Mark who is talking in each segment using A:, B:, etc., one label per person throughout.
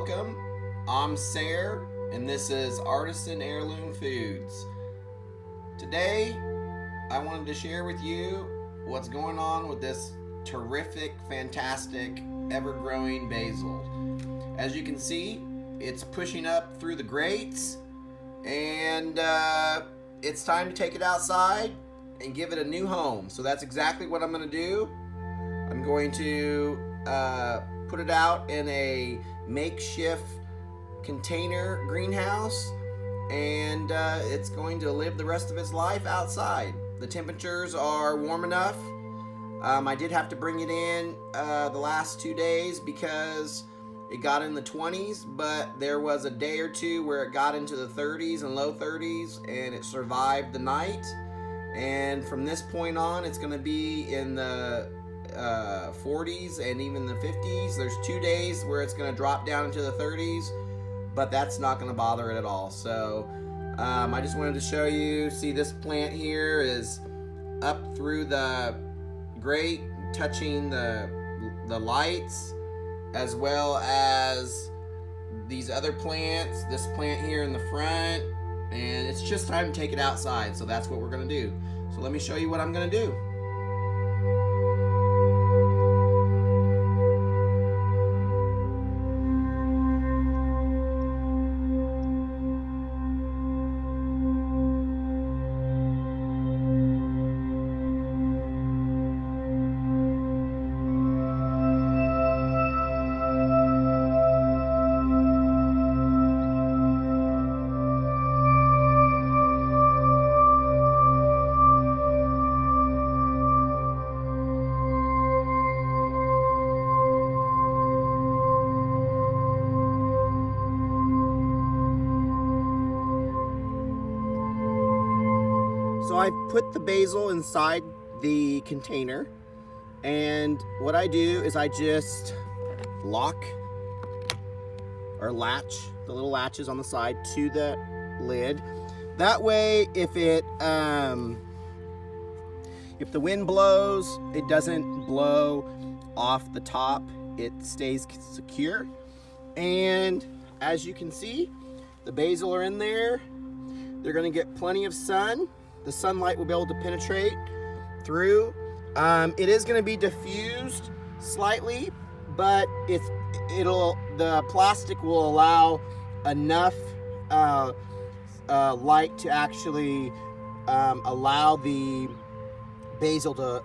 A: welcome. I'm Sarah, and this is Artisan Heirloom Foods. Today, I wanted to share with you what's going on with this terrific, fantastic, ever-growing basil. As you can see, it's pushing up through the grates, and it's time to take it outside and give it a new home. So that's exactly what I'm going to do. I'm going to put it out in a makeshift container greenhouse, and it's going to live the rest of its life outside. The temperatures are warm enough. I did have to bring it in the last 2 days because it got in the 20s, but there was a day or two where it got into the 30s and low 30s, and it survived the night. And from this point on, it's going to be in the 40s and even the 50s. There's 2 days where it's going to drop down into the 30s, but that's not going to bother it at all. So I just wanted to show you. See, this plant here is up through the grate, touching the lights, as well as these other plants, this plant here in the front, and it's just time to take it outside. So that's what we're going to do. So let me show you what I'm going to do. So I put the basil inside the container, and what I do is I just lock or latch the little latches on the side to the lid. That way, if the wind blows, it doesn't blow off the top. It stays secure. And as you can see, the basil are in there. They're going to get plenty of sun. The sunlight will be able to penetrate through. It is going to be diffused slightly, but the plastic will allow enough light to actually allow the basil to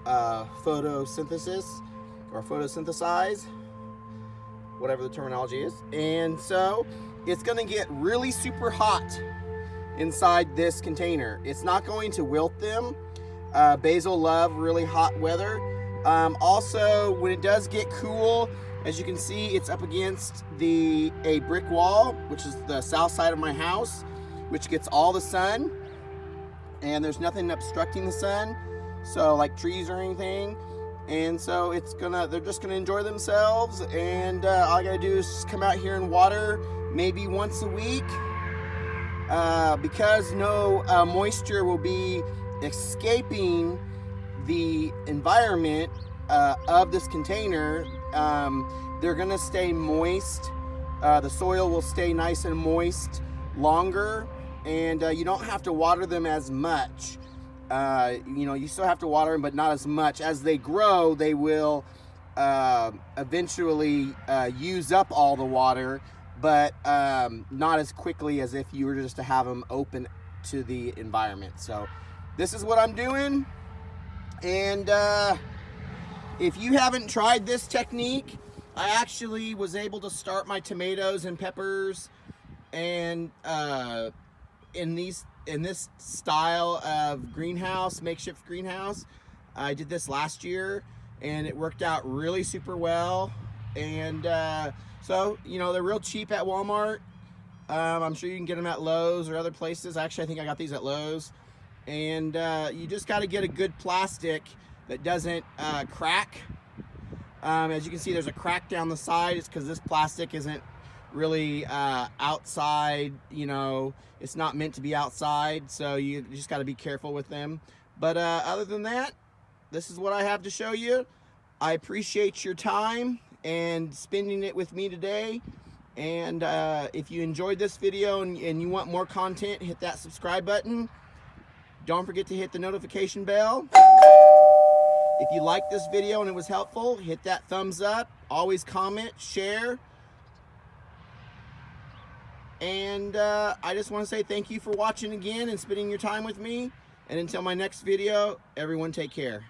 A: photosynthesize, whatever the terminology is. And so it's going to get really super hot inside this container. It's not going to wilt them. Basil love really hot weather. Also, when it does get cool, as you can see, it's up against a brick wall, which is the south side of my house, which gets all the sun, and there's nothing obstructing the sun, so like trees or anything. And so they're just gonna enjoy themselves, and all I gotta do is come out here and water maybe once a week. Because no moisture will be escaping the environment of this container, they're going to stay moist. The soil will stay nice and moist longer, and you don't have to water them as much. You still have to water them, but not as much. As they grow, they will eventually use up all the water, but not as quickly as if you were just to have them open to the environment. So this is what I'm doing. And if you haven't tried this technique, I actually was able to start my tomatoes and peppers and in this style of greenhouse, makeshift greenhouse. I did this last year, and it worked out really super well. And so, they're real cheap at Walmart. I'm sure you can get them at Lowe's or other places. Actually, I think I got these at Lowe's. And you just got to get a good plastic that doesn't crack. As you can see, there's a crack down the side. It's because this plastic isn't really outside. It's not meant to be outside. So you just got to be careful with them. But other than that, this is what I have to show you. I appreciate your time and spending it with me today. And if you enjoyed this video and you want more content, hit that subscribe button. Don't forget to hit the notification bell. If you liked this video and it was helpful, hit that thumbs up. Always comment, share. And I just want to say thank you for watching again and spending your time with me. And until my next video, everyone take care.